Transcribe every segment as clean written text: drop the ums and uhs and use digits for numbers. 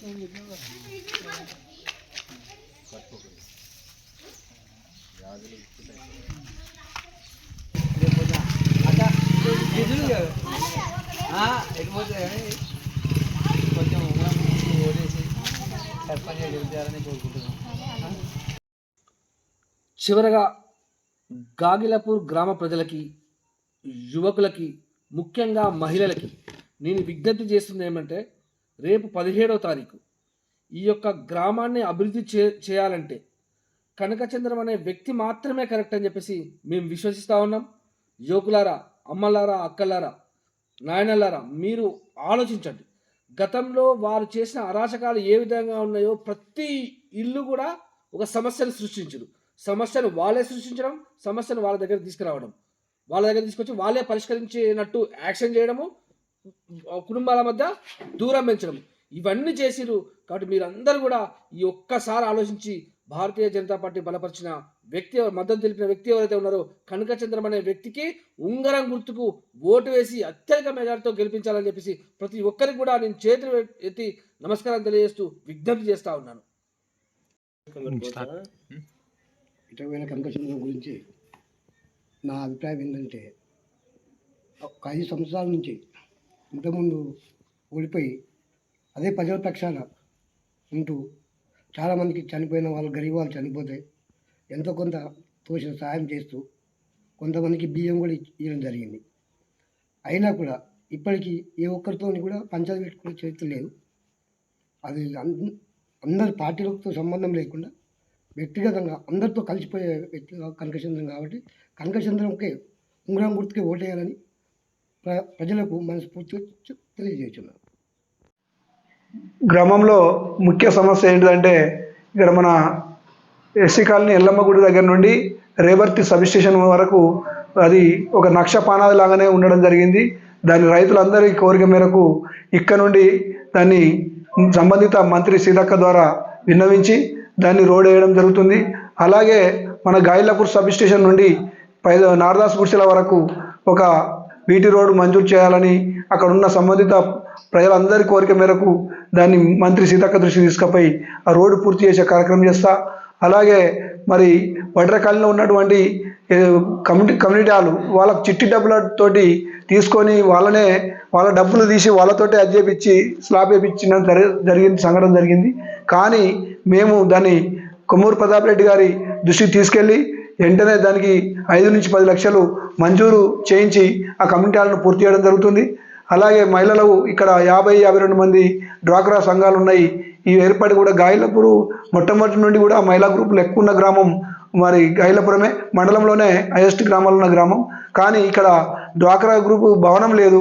కొంచెం ఓటేసి సర్పంచ్ గెలిచారని కోరుకుంటున్నాం. చివరగా గాగిలపూర్ గ్రామ ప్రజలకి, యువకులకి, ముఖ్యంగా మహిళలకి నేను విజ్ఞప్తి చేస్తుంది ఏమంటే, రేపు 17వ తారీఖు ఈ యొక్క గ్రామాన్ని అభివృద్ధి చేయాలంటే కనకచంద్రం అనే వ్యక్తి మాత్రమే కరెక్ట్ అని చెప్పేసి మేము విశ్వసిస్తూ ఉన్నాం. యువకులారా, అమ్మలారా, అక్కలారా, నాయనలారా, మీరు ఆలోచించండి. గతంలో వారు చేసిన అరాచకాలు ఏ విధంగా ఉన్నాయో ప్రతి ఇల్లు కూడా ఒక సమస్యను సృష్టించరు. సమస్యను వాళ్ళే సృష్టించడం, సమస్యను వాళ్ళ దగ్గర తీసుకురావడం, వాళ్ళ దగ్గర తీసుకొచ్చి వాళ్ళే పరిష్కరించేనట్టు యాక్షన్ చేయడము, కుటుంబాల మధ్య దూరం పెంచడం, ఇవన్నీ చేసిరు. కాబట్టి మీరందరూ కూడా ఈ ఒక్కసారి ఆలోచించి భారతీయ జనతా పార్టీ బలపరిచిన వ్యక్తి, మద్దతు తెలిపిన వ్యక్తి ఎవరైతే ఉన్నారో కనకచంద్రం అనే వ్యక్తికి ఉంగరం గుర్తుకు ఓటు వేసి అత్యధిక మెజార్టీతో గెలిపించాలని చెప్పేసి ప్రతి ఒక్కరికి కూడా నేను చేతులు ఎత్తి నమస్కారం తెలియజేస్తూ విజ్ఞప్తి చేస్తూ ఉన్నాను. ఇటవైన కనకచంద్రం గురించి నా అభిప్రాయం ఏంటంటే, ఒక 5 సంవత్సరాల నుంచి ఇంతకుముందు ఓడిపోయి అదే ప్రజల పక్షాన ఉంటూ చాలామందికి చనిపోయిన వాళ్ళు, గరీబ్ వాళ్ళు చనిపోతే ఎంతో కొంత తోచిన సహాయం చేస్తూ కొంతమందికి బియ్యం కూడా ఇవ్వడం జరిగింది. అయినా కూడా ఇప్పటికీ ఏ ఒక్కరితో కూడా పంచాయతీ పెట్టుకునే చరిత్ర లేదు. అది అందరి పార్టీలతో సంబంధం లేకుండా వ్యక్తిగతంగా అందరితో కలిసిపోయే వ్యక్తి కనకచంద్రం. కాబట్టి కనకచంద్రంకే ఉంగరం గుర్తుకే ఓటేయాలని ప్రజలకు మనస్ఫూర్తిగా తెలియజేస్తున్నారు. గ్రామంలో ముఖ్య సమస్య ఏంటిదంటే, ఇక్కడ మన ఎస్సీ కాలనీ ఎల్లమ్మ గుడి దగ్గర నుండి రేవర్తి సబ్ స్టేషన్ వరకు అది ఒక నక్ష పానాది లాగానే ఉండడం జరిగింది. దాని రైతులందరి కోరిక మేరకు ఇక్కడ నుండి దాన్ని సంబంధిత మంత్రి సీతక్క ద్వారా విన్నవించి దాన్ని రోడ్ వేయడం జరుగుతుంది. అలాగే మన గాయిలపూర్ సబ్ స్టేషన్ నుండి నారదాస్ గుడిసెల వరకు ఒక బీటీ రోడ్డు మంజూరు చేయాలని అక్కడ ఉన్న సంబంధిత ప్రజలందరి కోరిక మేరకు దాన్ని మంత్రి సీతక్క దృష్టికి తీసుకుపోయి ఆ రోడ్డు పూర్తి చేసే కార్యక్రమం చేస్తా. అలాగే మరి వడ్రకాలంలో ఉన్నటువంటి కమ్యూనిటీ హాలు వాళ్ళకు చిట్టి డబ్బులతోటి తీసుకొని వాళ్ళ డబ్బులు తీసి వాళ్ళతోటే అది చేపించి స్లాబ్ వేయించిన జరిగింది సంఘటన జరిగింది. కానీ మేము దాన్ని కొమ్మూరు ప్రతాప్ రెడ్డి గారి దృష్టికి తీసుకెళ్ళి వెంటనే దానికి 5 నుంచి 10 లక్షలు మంజూరు చేయించి ఆ కమ్యూనిటీ హాల్ను పూర్తి చేయడం జరుగుతుంది. అలాగే మహిళలు ఇక్కడ 50-52 మంది డ్వాక్రా సంఘాలు ఉన్నాయి. ఈ ఏర్పాటు కూడా గాయిలపూర్ మొట్టమొదటి నుండి కూడా మహిళా గ్రూపులు ఎక్కువ ఉన్న గ్రామం మరి గాయిలపురమే, మండలంలోనే హైయెస్ట్ గ్రామాలు ఉన్న గ్రామం. కానీ ఇక్కడ డ్వాక్రా గ్రూపు భవనం లేదు,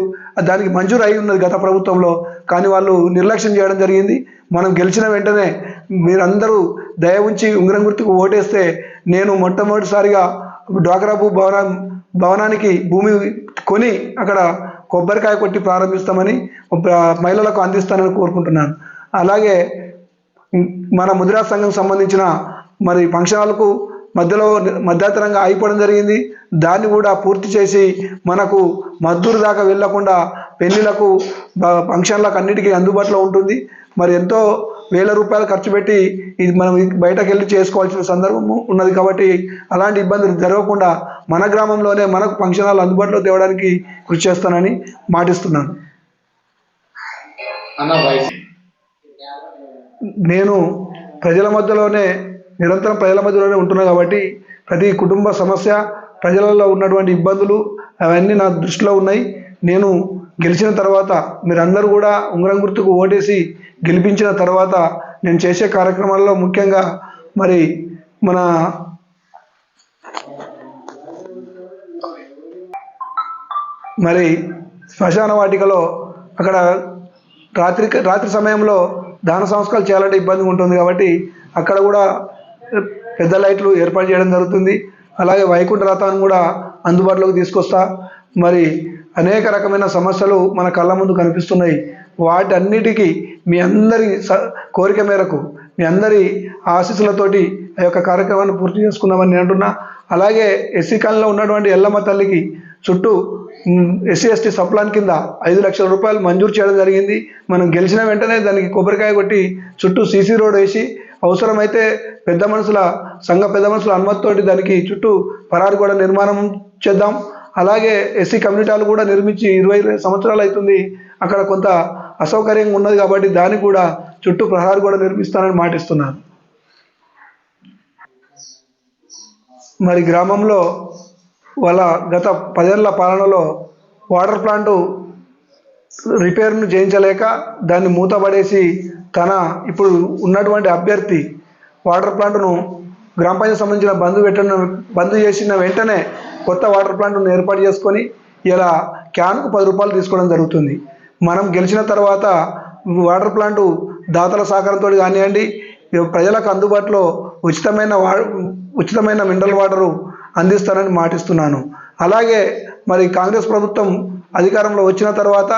దానికి మంజూరు అయి ఉన్నది గత ప్రభుత్వంలో, కానీ వాళ్ళు నిర్లక్ష్యం చేయడం జరిగింది. మనం గెలిచిన వెంటనే మీరందరూ దయ ఉంచి ఉంగరం గుర్తుకు ఓటేస్తే నేను మొట్టమొదటిసారిగా డ్వాక్రా భవనానికి భూమి కొని అక్కడ కొబ్బరికాయ కొట్టి ప్రారంభిస్తామని మహిళలకు అందిస్తానని కోరుకుంటున్నాను. అలాగే మన ముదిరా సంఘం సంబంధించిన మరి ఫంక్షన్ హాల్కు మధ్యంతరంగా అయిపోవడం జరిగింది. దాన్ని కూడా పూర్తి చేసి మనకు మద్దూరు దాకా వెళ్లకుండా పెళ్లిలకు, ఫంక్షన్లకు అన్నిటికీ అందుబాటులో ఉంటుంది. మరి ఎంతో వేల రూపాయలు ఖర్చు పెట్టి ఇది మనం బయటకు వెళ్ళి చేసుకోవాల్సిన సందర్భం ఉన్నది. కాబట్టి అలాంటి ఇబ్బందులు జరగకుండా మన గ్రామంలోనే మనకు ఫంక్షన్ హాల్ అందుబాటులో తేవడానికి కృషి చేస్తానని మాటిస్తున్నాను. నేను నిరంతరం ప్రజల మధ్యలోనే ఉంటున్నా కాబట్టి ప్రతి కుటుంబ సమస్య, ప్రజలలో ఉన్నటువంటి ఇబ్బందులు అవన్నీ నా దృష్టిలో ఉన్నాయి. నేను గెలిచిన తర్వాత మీరందరూ కూడా ఉంగరం గుర్తుకు ఓటేసి గెలిపించిన తర్వాత నేను చేసే కార్యక్రమాల్లో ముఖ్యంగా మరి శ్మశాన వాటికలో అక్కడ రాత్రి సమయంలో దాన సంస్కారాలు చేయాలంటే ఇబ్బంది ఉంటుంది. కాబట్టి అక్కడ కూడా పెద్ద లైట్లు ఏర్పాటు చేయడం జరుగుతుంది. అలాగే వైకుంఠ రథాన్ని కూడా అందుబాటులోకి తీసుకొస్తా. మరి అనేక రకమైన సమస్యలు మన కళ్ళ ముందు కనిపిస్తున్నాయి. వాటన్నిటికీ మీ అందరి కోరిక మేరకు, మీ అందరి ఆశీస్సులతోటి ఆ యొక్క కార్యక్రమాన్ని పూర్తి చేసుకుందామని నేను అంటున్నా. అలాగే ఎస్సీ కాలనీలో ఉన్నటువంటి ఎల్లమ్మ తల్లికి చుట్టూ ఎస్సీ ఎస్టీ సప్లాన్ కింద 5 లక్షల రూపాయలు మంజూరు చేయడం జరిగింది. మనం గెలిచిన వెంటనే దానికి కొబ్బరికాయ కొట్టి చుట్టూ సీసీ రోడ్ వేసి అవసరమైతే సంఘ పెద్ద మనుషుల అనుమతితోటి దానికి చుట్టూ పరారు గోడ నిర్మాణం చేద్దాం. అలాగే ఎస్సీ కమ్యూనిటీ హాల్ కూడా నిర్మించి 20 సంవత్సరాలు అవుతుంది. అక్కడ కొంత అసౌకర్యంగా ఉన్నది కాబట్టి దానికి కూడా చుట్టూ ప్రహార్ గోడ నిర్మిస్తానని మాటిస్తున్నాను. మరి గ్రామంలో వాళ్ళ గత 10 ఏళ్ల పాలనలో వాటర్ ప్లాంటు రిపేర్ను చేయించలేక దాన్ని మూతపడేసి ఇప్పుడు ఉన్నటువంటి అభ్యర్థి వాటర్ ప్లాంటును గ్రామ పంచాయతీ సంబంధించిన బంద్ చేసిన వెంటనే కొత్త వాటర్ ప్లాంట్ను ఏర్పాటు చేసుకొని ఇలా క్యాన్కు 10 రూపాయలు తీసుకోవడం జరుగుతుంది. మనం గెలిచిన తర్వాత వాటర్ ప్లాంటు దాతల సహకారంతో కానివ్వండి, ప్రజలకు అందుబాటులో ఉచితమైన మినరల్ వాటరు అందిస్తానని మాటిస్తున్నాను. అలాగే మరి కాంగ్రెస్ ప్రభుత్వం అధికారంలో వచ్చిన తర్వాత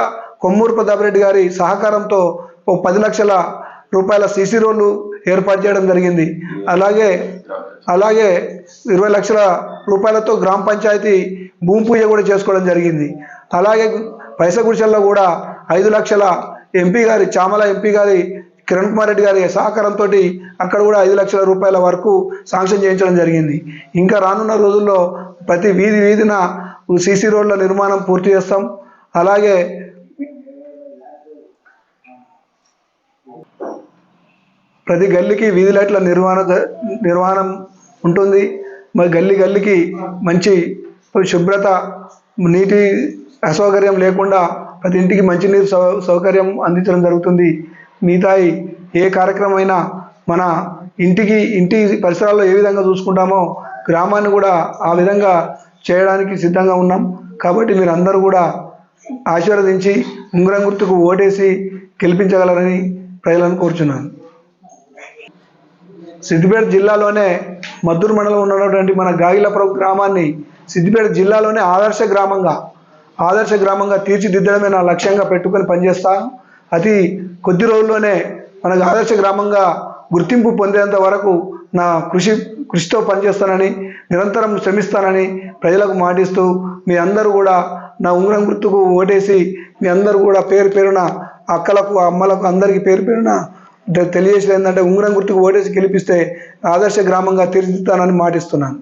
కొమ్మూరు ప్రతాపరెడ్డి గారి సహకారంతో 10 లక్షల రూపాయల సీసీ రోడ్లు ఏర్పాటు చేయడం జరిగింది. అలాగే 20 లక్షల రూపాయలతో గ్రామ పంచాయతీ భూమి పూజ కూడా చేసుకోవడం జరిగింది. అలాగే పైసగుడిసెల్లో కూడా 5 లక్షల చామల ఎంపీ గారి కిరణ్ కుమార్ రెడ్డి గారి సహకారంతో అక్కడ కూడా 5 లక్షల రూపాయల వరకు శాంక్షన్ చేయించడం జరిగింది. ఇంకా రానున్న రోజుల్లో ప్రతి వీధిన సీసీ రోడ్ల నిర్మాణం పూర్తి చేస్తాం. అలాగే ప్రతి గల్లీకి వీధి లైట్ల నిర్వహణ ఉంటుంది. మరి గల్లీకి మంచి శుభ్రత, నీటి అసౌకర్యం లేకుండా ప్రతి ఇంటికి మంచినీరు సౌకర్యం అందించడం జరుగుతుంది. మిగతాయి ఏ కార్యక్రమమైనా మన ఇంటి పరిసరాల్లో ఏ విధంగా చూసుకుంటామో గ్రామాన్ని కూడా ఆ విధంగా చేయడానికి సిద్ధంగా ఉన్నాం. కాబట్టి మీరు అందరూ కూడా ఆశీర్వదించి ఉంగరం గుర్తుకు ఓటేసి గెలిపించగలరని ప్రజలను కోరుచున్నాను. సిద్దిపేట జిల్లాలోనే మద్దూరు మండలం ఉన్నటువంటి మన గాగిలపురం గ్రామాన్ని సిద్దిపేట జిల్లాలోనే ఆదర్శ గ్రామంగా తీర్చిదిద్దడమే నా లక్ష్యంగా పెట్టుకొని పనిచేస్తాను. అతి కొద్ది రోజుల్లోనే మనకు ఆదర్శ గ్రామంగా గుర్తింపు పొందేంత వరకు నా కృషితో పనిచేస్తానని, నిరంతరం శ్రమిస్తానని ప్రజలకు మాటిస్తూ మీ అందరూ కూడా నా ఉంగరం గుర్తుకు ఓటేసి మీ అందరూ కూడా పేరున అక్కలకు అమ్మలకు అందరికీ పేరున తెలియజేసేది ఏంటంటే ఉంగరం గుర్తుకు ఓటేసి గెలిపిస్తే ఆదర్శ గ్రామంగా తీర్చిదిద్దుతానని మాటిస్తున్నాను.